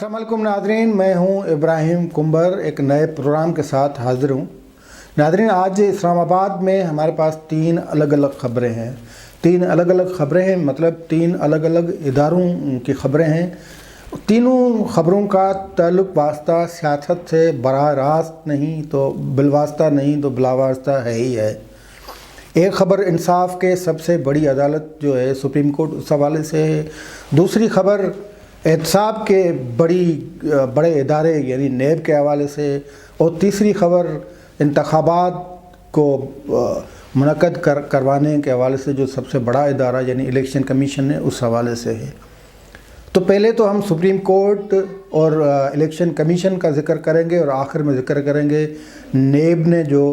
अस्सलाम वालेकुम नाज़रीन, मैं हूं इब्राहिम कुंबर एक नए प्रोग्राम के साथ हाज़िर हूं। नाज़रीन, आज इस्लामाबाद में हमारे पास तीन अलग अलग ख़बरें हैं। तीन अलग अलग ख़बरें हैं मतलब तीन अलग अलग इदारों की ख़बरें हैं। तीनों ख़बरों का ताल्लुक़ वास्ता सियासत से बराह रास्त नहीं तो बिलवास्ता नहीं तो बिलावास्ता है ही है। एक ख़बर इंसाफ के सबसे बड़ी अदालत जो है सुप्रीम कोर्ट, उस हवाले से है। दूसरी ख़बर एहतसाब के बड़े इदारे यानी नेब के हवाले से। और तीसरी ख़बर इंतखाबात को मुनक़द करवाने के हवाले से जो सबसे बड़ा इदारा यानी इलेक्शन कमीशन है, उस हवाले से है। तो पहले तो हम सुप्रीम कोर्ट और इलेक्शन कमीशन का ज़िक्र करेंगे और आखिर में ज़िक्र करेंगे नेब ने जो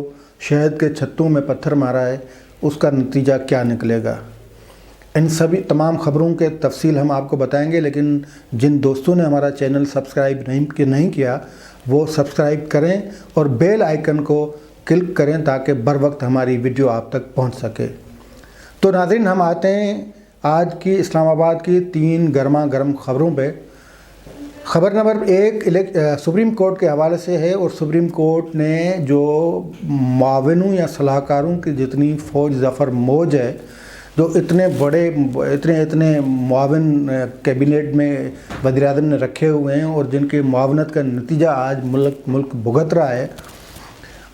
शहद के छत्तों में पत्थर मारा है उसका नतीजा क्या निकलेगा। इन सभी तमाम ख़बरों के तफसील हम आपको बताएंगे, लेकिन जिन दोस्तों ने हमारा चैनल सब्सक्राइब नहीं किया वो सब्सक्राइब करें और बेल आइकन को क्लिक करें ताकि बर वक्त हमारी वीडियो आप तक पहुंच सके। तो नाज़रीन, हम आते हैं आज की इस्लामाबाद की तीन गर्मा गर्म ख़बरों पे। ख़बर नंबर एक सुप्रीम कोर्ट के हवाले से है और सुप्रीम कोर्ट ने जो मुआविनों या सलाहकारों की जितनी फ़ौज ज़फ़र मौज है, जो इतने बड़े इतने मुआविन कैबिनेट में वज़ीर-ए-आज़म ने रखे हुए हैं और जिनकी मुआवनत का नतीजा आज मुल्क भुगत रहा है।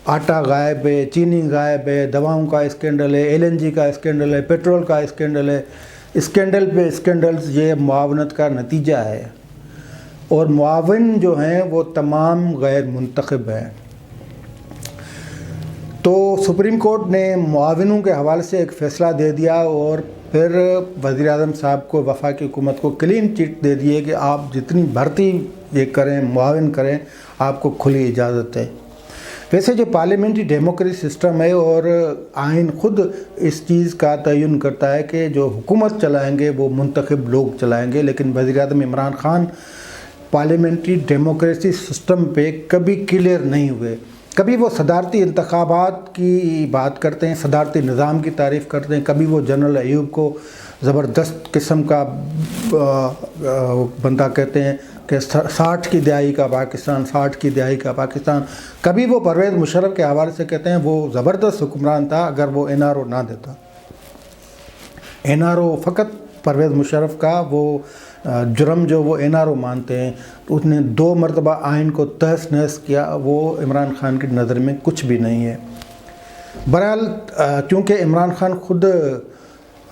आटा गायब है, चीनी गायब है, दवाओं का स्कैंडल है, LNG का स्कैंडल है, पेट्रोल का स्कैंडल है। स्कैंडल पे स्कैंडल्स ये मुआवनत का नतीजा है और मुआविन जो हैं वो तमाम गैर मुंतखब हैं। तो सुप्रीम कोर्ट ने मुआविनों के हवाले से एक फ़ैसला दे दिया और फिर वज़ीर-ए-आज़म साहब को, वफाकी हुकूमत को क्लीन चिट दे दिए कि आप जितनी भर्ती ये करें, मुआविन करें, आपको खुली इजाज़त है। वैसे जो पार्लियामेंट्री डेमोक्रेसी सिस्टम है और आइन ख़ुद इस चीज़ का तयन करता है कि जो हुकूमत चलाएँगे वो मुंतखब लोग चलाएँगे, लेकिन वज़ीर-ए-आज़म Imran Khan parliamentary democracy system पे कभी क्लियर नहीं हुए। कभी वो सदारती इंतखाबात की बात करते हैं, सदारती निज़ाम की तारीफ़ करते हैं, कभी वो जनरल अयूब को ज़बरदस्त किस्म का बंदा कहते हैं कि 60 की दहाई का पाकिस्तान, 60 की दहाई का पाकिस्तान। कभी वो परवेज़ मुशर्रफ के हवाले से कहते हैं वो ज़बरदस्त हुक्मरान था अगर वो NRO ना देता। NRO फ़कत परवेज़ मुशर्रफ का वो जुर्म जो वो NRO मानते हैं, उसने 2 मरतबा आइन को तहस नहस किया, वो इमरान ख़ान की नज़र में कुछ भी नहीं है। बहरहाल क्योंकि इमरान ख़ान ख़ुद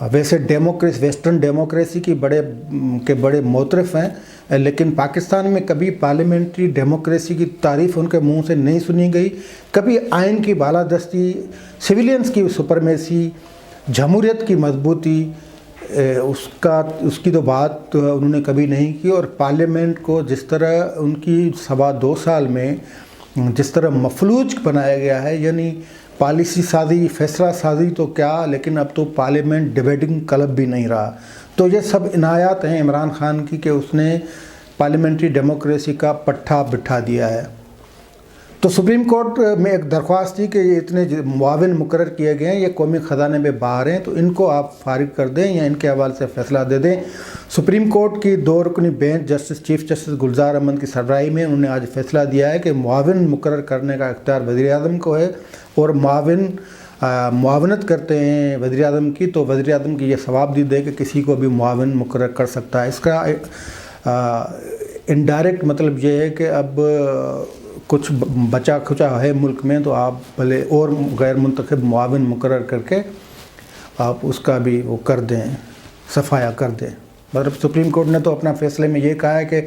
वैसे वेस्टर्न डेमोक्रेसी की बड़े मोतरफ़ हैं, लेकिन पाकिस्तान में कभी पार्लियामेंट्री डेमोक्रेसी की तारीफ़ उनके मुंह से नहीं सुनी गई। कभी आइन की बालादस्ती, सिविलियंस की सुपरमेसी, जमहूरियत की मजबूती, उसकी तो बात उन्होंने कभी नहीं की। और पार्लियामेंट को जिस तरह उनकी 2.25 साल में जिस तरह मफलूज बनाया गया है, यानी पॉलिसी साजी, फैसला साजी तो क्या, लेकिन अब तो पार्लियामेंट डिबेटिंग क्लब भी नहीं रहा। तो ये सब इनायात हैं इमरान ख़ान की कि उसने पार्लियामेंट्री डेमोक्रेसी का पट्टा बिठा दिया है। तो सुप्रीम कोर्ट में एक दरख्वास्त थी कि ये इतने मुआविन मुकर्रर किए गए हैं, ये कौमी ख़जाने में बाहर हैं, तो इनको आप फारिग कर दें या इनके हवाले से फ़ैसला दे दें। सुप्रीम कोर्ट की 2 रुकनी बेंच चीफ जस्टिस गुलजार अहमद की सरबराही में उन्होंने आज फ़ैसला दिया है कि मुआविन मुकर्रर करने का इख्तियार वज़ीर-ए-आज़म को है और मुआवनत करते हैं वज़ीर-ए-आज़म की, तो वज़ीर-ए-आज़म की ये सवाबदी दे कि किसी को भी मुआविन मुकर्रर कर सकता है। इसका इनडायरेक्ट मतलब ये है कि अब कुछ बचा खुचा है मुल्क में तो आप भले और गैर मुंतखब मुआविन मुकर्रर करके आप उसका भी वो कर दें, सफाया कर दें। मतलब सुप्रीम कोर्ट ने तो अपना फ़ैसले में ये कहा है कि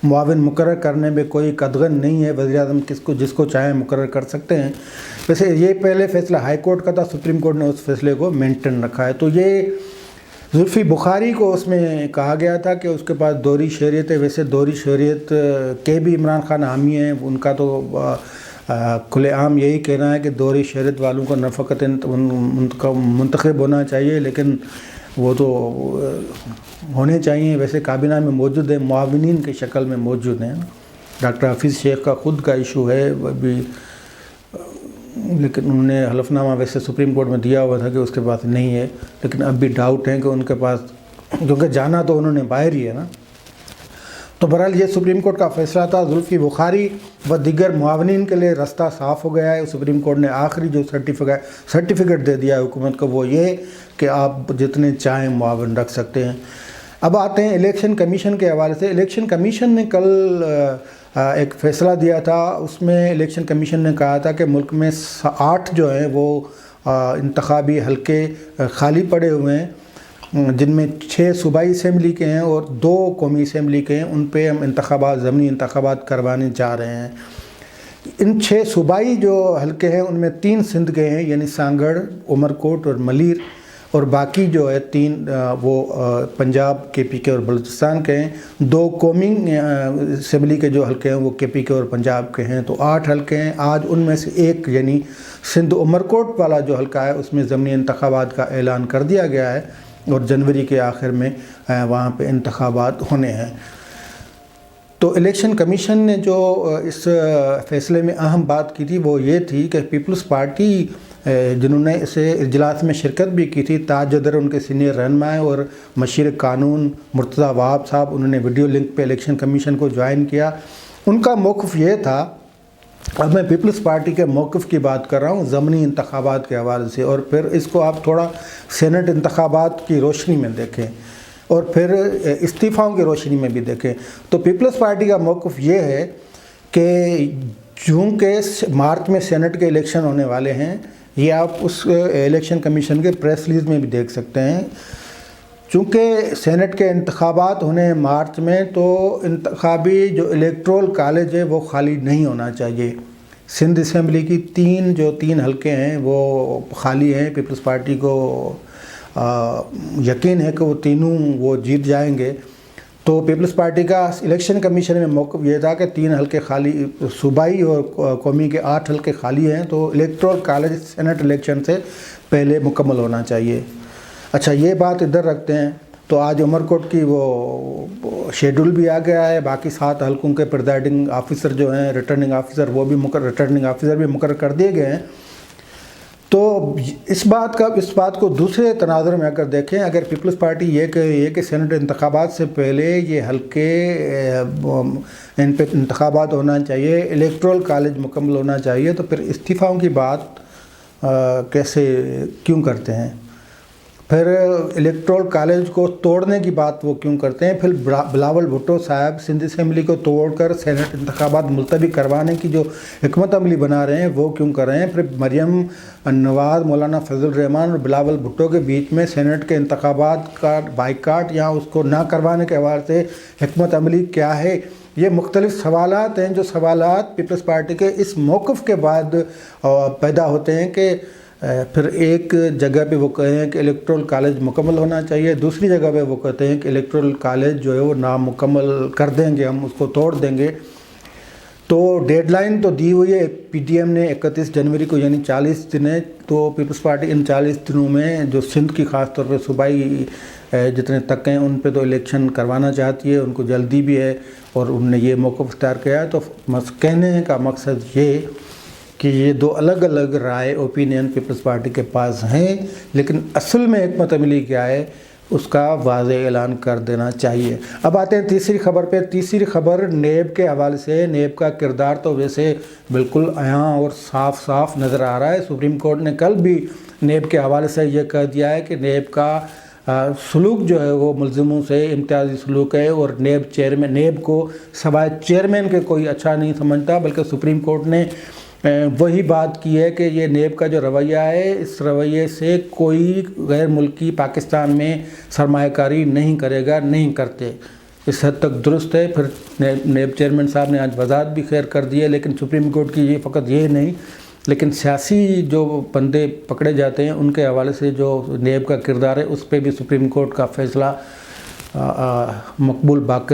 मुआविन मुकर्रर करने में कोई कदगन नहीं है, वज़ीर-ए-आज़म जिसको चाहें मुकर्रर कर सकते हैं। वैसे ये पहले फ़ैसला हाई कोर्ट का था, सुप्रीम कोर्ट ने उस फैसले को मेंटेन रखा है। तो ये जुल्फ़ी बुखारी को उसमें कहा गया था कि उसके पास दोहरी शहरियत है। वैसे दोहरी शहरियत के भी इमरान ख़ान हामी हैं, उनका तो खुलेआम यही कहना है कि दोहरी शहरियत वालों को न फ़कत उनका मुंतखब होना चाहिए, लेकिन वो तो होने चाहिए। वैसे काबीना में मौजूद है, मुआविनीन की शक्ल में मौजूद हैं। डॉक्टर हफीज़ शेख का ख़ुद का इशू है अभी, लेकिन उन्होंने हलफनामा वैसे सुप्रीम कोर्ट में दिया हुआ था कि उसके पास नहीं है, लेकिन अब भी डाउट है कि उनके पास, क्योंकि जाना तो उन्होंने बाहर ही है ना। تو بہرحال یہ سپریم کورٹ کا فیصلہ تھا. زلفی بخاری و دیگر معاونین کے لیے راستہ صاف ہو گیا ہے. سپریم کورٹ نے آخری جو سرٹیفکیٹ دے دیا ہے حکومت کو، وہ یہ کہ آپ جتنے چاہیں معاون رکھ سکتے ہیں. اب آتے ہیں الیکشن کمیشن کے حوالے سے. الیکشن کمیشن نے کل ایک فیصلہ دیا تھا. اس میں الیکشن کمیشن نے کہا تھا کہ ملک میں 8 جو ہیں وہ انتخابی حلقے خالی پڑے ہوئے ہیں، جن میں 6 صوبائی اسمبلی کے ہیں اور 2 قومی اسمبلی کے ہیں. ان پہ ہم ضمنی انتخابات کروانے جا رہے ہیں. ان 6 صوبائی جو حلقے ہیں ان میں 3 سندھ کے ہیں، یعنی سانگڑ، عمر کوٹ اور ملیر، اور باقی جو ہے 3 وہ پنجاب، کے پی کے اور بلوچستان کے ہیں. 2 قومی اسمبلی کے جو حلقے ہیں وہ کے پی کے اور پنجاب کے ہیں. تو 8 حلقے ہیں. آج ان میں سے ایک یعنی سندھ عمر کوٹ والا جو حلقہ ہے اس میں ضمنی انتخابات کا اعلان کر دیا گیا ہے اور جنوری کے آخر میں وہاں پہ انتخابات ہونے ہیں. تو الیکشن کمیشن نے جو اس فیصلے میں اہم بات کی تھی وہ یہ تھی کہ پیپلز پارٹی جنہوں نے اسے اجلاس میں شرکت بھی کی تھی، تاج جدر ان کے سینئر رہنما اور مشیر قانون مرتضیٰ وہاب صاحب، انہوں نے ویڈیو لنک پہ الیکشن کمیشن کو جوائن کیا. ان کا موقف یہ تھا، اب میں پیپلز پارٹی کے موقف کی بات کر رہا ہوں ضمنی انتخابات کے حوالے سے، اور پھر اس کو آپ تھوڑا سینٹ انتخابات کی روشنی میں دیکھیں اور پھر استعفاؤں کی روشنی میں بھی دیکھیں. تو پیپلز پارٹی کا موقف یہ ہے کہ چونکہ مارچ میں سینٹ کے الیکشن ہونے والے ہیں، یہ آپ اس الیکشن کمیشن کے پریس ریلیز میں بھی دیکھ سکتے ہیں، چونکہ سینٹ کے انتخابات ہونے ہیں مارچ میں، تو انتخابی جو الیکٹرول کالج ہے وہ خالی نہیں ہونا چاہیے. سندھ اسمبلی کی 3 حلقے ہیں وہ خالی ہیں. پیپلز پارٹی کو یقین ہے کہ وہ تینوں وہ جیت جائیں گے. تو پیپلز پارٹی کا الیکشن کمیشن میں موقف یہ تھا کہ 3 حلقے خالی، صوبائی اور قومی کے 8 حلقے خالی ہیں، تو الیکٹرول کالج سینٹ الیکشن سے پہلے مکمل ہونا چاہیے. اچھا، یہ بات ادھر رکھتے ہیں. تو آج عمر کوٹ کی وہ شیڈول بھی آ گیا ہے. باقی 7 حلقوں کے پریزائڈنگ آفیسر جو ہیں، ریٹرننگ آفیسر بھی مقرر کر دیے گئے ہیں. تو اس بات کو دوسرے تناظر میں اگر دیکھیں، اگر پیپلز پارٹی یہ کہ سینٹ انتخابات سے پہلے یہ حلقے ان پہ انتخابات ہونا چاہیے، الیکٹرول کالج مکمل ہونا چاہیے، تو پھر استعفاؤں کی بات کیوں کرتے ہیں؟ پھر الیکٹرول کالج کو توڑنے کی بات وہ کیوں کرتے ہیں؟ پھر بلاول بھٹو صاحب سندھ اسمبلی کو توڑ کر سینٹ انتخابات ملتوی کروانے کی جو حکمت عملی بنا رہے ہیں وہ کیوں کر رہے ہیں؟ پھر مریم نواز، مولانا فضل الرحمان اور بلاول بھٹو کے بیچ میں سینٹ کے انتخابات کا بائیکاٹ یا اس کو نہ کروانے کے حوالے سے حکمت عملی کیا ہے؟ یہ مختلف سوالات ہیں، جو سوالات پیپلز پارٹی کے اس موقف کے بعد پیدا ہوتے ہیں کہ پھر ایک جگہ پہ وہ کہیں کہ الیکٹرول کالج مکمل ہونا چاہیے، دوسری جگہ پہ وہ کہتے ہیں کہ الیکٹرول کالج جو ہے وہ نامکمل کر دیں گے، ہم اس کو توڑ دیں گے. تو ڈیڈ لائن تو دی ہوئی ہے پی ٹی ایم نے 31 جنوری کو، یعنی 40 دن ہے. تو پیپلز پارٹی ان 40 دنوں میں جو سندھ کی خاص طور پہ صوبائی جتنے تک ہیں ان پہ تو الیکشن کروانا چاہتی ہے، ان کو جلدی بھی ہے اور انہوں نے یہ موقف اختیار کیا ہے. تو کہنے کا مقصد یہ کہ یہ 2 الگ الگ رائے، اوپینین پیپلز پارٹی کے پاس ہیں، لیکن اصل میں حکمت عملی کیا ہے اس کا واضح اعلان کر دینا چاہیے. اب آتے ہیں تیسری خبر پہ. تیسری خبر نیب کے حوالے سے. نیب کا کردار تو ویسے بالکل عیاں اور صاف نظر آ رہا ہے. سپریم کورٹ نے کل بھی نیب کے حوالے سے یہ کہہ دیا ہے کہ نیب کا سلوک جو ہے وہ ملزموں سے امتیازی سلوک ہے، اور نیب کو سوائے چیئرمین کے کوئی اچھا نہیں سمجھتا. بلکہ سپریم کورٹ نے وہی بات کی ہے کہ یہ نیب کا جو رویہ ہے، اس رویے سے کوئی غیر ملکی پاکستان میں سرمایہ کاری نہیں کرے گا، نہیں کرتے. اس حد تک درست ہے. پھر نیب چیئرمین صاحب نے آج وضاحت بھی خیر کر دی ہے. لیکن سپریم کورٹ کی یہ فقط یہ نہیں، لیکن سیاسی جو بندے پکڑے جاتے ہیں ان کے حوالے سے جو نیب کا کردار ہے اس پہ بھی سپریم کورٹ کا فیصلہ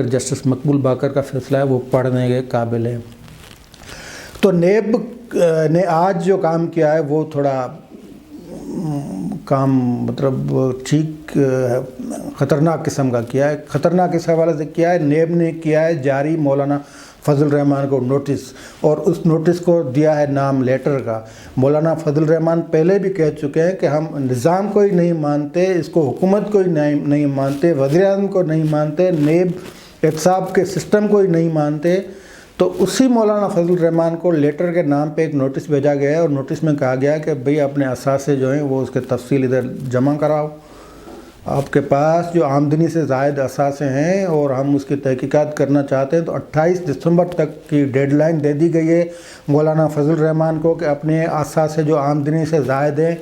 جسٹس مقبول باقر کا فیصلہ ہے، وہ پڑھنے کے قابل ہے. تو نیب نے آج جو کام کیا ہے وہ تھوڑا کام مطلب ٹھیک خطرناک قسم کا کیا ہے. خطرناک اس حوالے سے کیا ہے، نیب نے کیا ہے جاری مولانا فضل الرحمان کو نوٹس، اور اس نوٹس کو دیا ہے نام لیٹر کا. مولانا فضل الرحمان پہلے بھی کہہ چکے ہیں کہ ہم نظام کو ہی نہیں مانتے، اس کو حکومت کو ہی نہیں مانتے، وزیر اعظم کو نہیں مانتے، نیب एहतसाब के सिस्टम को ही नहीं मानते, तो उसी मौलाना फजल रहमान को लेटर के नाम पे एक नोटिस भेजा गया है और नोटिस में कहा गया है कि भाई अपने असासे जो हैं वो उसके तफसील इधर जमा कराओ। आपके पास जो आमदनी से ज़ायद असासे हैं और हम उसकी तहकीकात करना चाहते हैं, तो 28 दिसंबर तक की डेडलाइन दे दी गई है मौलाना फजल रहमान को कि अपने असासे जो आमदनी से ज़ायद हैं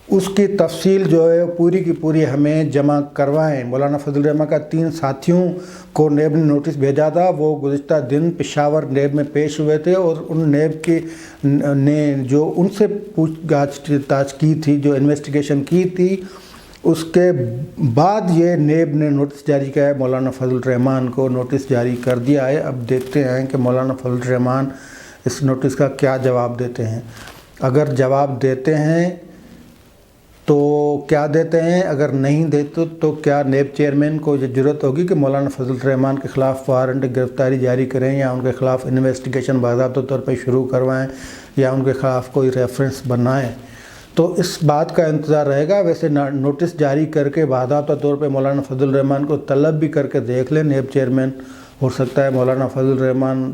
उसकी तफसील जो है पूरी की पूरी हमें जमा करवाएं। मौलाना फजल रहमान का 3 साथियों को नेब ने नोटिस भेजा था, वो गुज़िश्ता दिन पेशावर नेब में पेश हुए थे और उन नेब की ने जो उनसे पूछताछ की थी, जो इन्वेस्टिगेशन की थी, उसके बाद ये नेब ने नोटिस जारी किया है, मौलाना फजल रहमान को नोटिस जारी कर दिया है। अब देखते हैं कि मौलाना फजल रहमान इस नोटिस का क्या जवाब देते हैं। अगर जवाब देते हैं तो क्या देते हैं, अगर नहीं देते तो क्या नेब चेयरमैन को ये ज़रूरत होगी कि मौलाना फजल रहमान के ख़िलाफ़ वारंट गिरफ़्तारी जारी करें या उनके ख़िलाफ़ इन्वेस्टिगेशन बाज़ाब्ता तौर पर शुरू करवाएं या उनके ख़िलाफ़ कोई रेफरेंस बनाएं। तो इस बात का इंतज़ार रहेगा। वैसे नोटिस जारी करके बाज़ाब्ता तौर पे मौलाना फजल रहमान को तलब भी करके देख लें नेब चेयरमैन। हो सकता है मौलाना फजल रहमान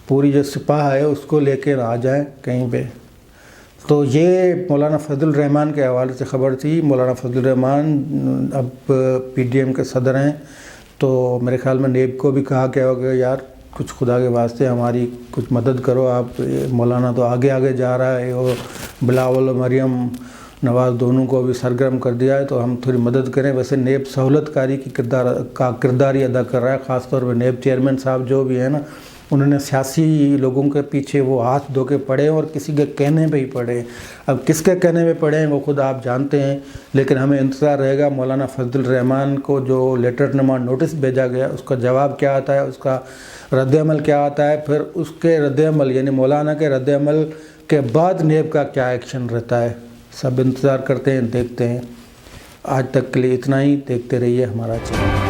पूरी जो सिपाह है उसको लेकर आ जाएं कहीं पे। तो ये मौलाना फजल रहमान के हवाले से ख़बर थी। मौलाना फजल रहमान अब PDM के सदर हैं, तो मेरे ख़्याल में नेब को भी कहा गया होगा यार कुछ खुदा के वास्ते हमारी कुछ मदद करो, आप मौलाना तो आगे आगे जा रहा है और बिलावल और मरियम नवाज़ दोनों को भी सरगर्म कर दिया है, तो हम थोड़ी मदद करें। वैसे नेब सहूलतकारी की किरदार ही अदा कर रहा है, ख़ास तौर पे नेब चेयरमैन साहब जो भी है ना, उन्होंने सियासी लोगों के पीछे वो हाथ धो के पड़े और किसी के कहने पे ही पड़े। अब किसके कहने पे पड़े हैं वो खुद आप जानते हैं, लेकिन हमें इंतज़ार रहेगा मौलाना फजल रहमान को जो लेटर नमा नोटिस भेजा गया उसका जवाब क्या आता है, उसका रद्द-ए-अमल क्या आता है, फिर उसके रद्द-ए-अमल यानी मौलाना के रद्द-ए-अमल के बाद नेब का क्या एक्शन रहता है। सब इंतज़ार करते हैं, देखते हैं। आज तक के लिए इतना ही। देखते रहिए हमारा चैनल।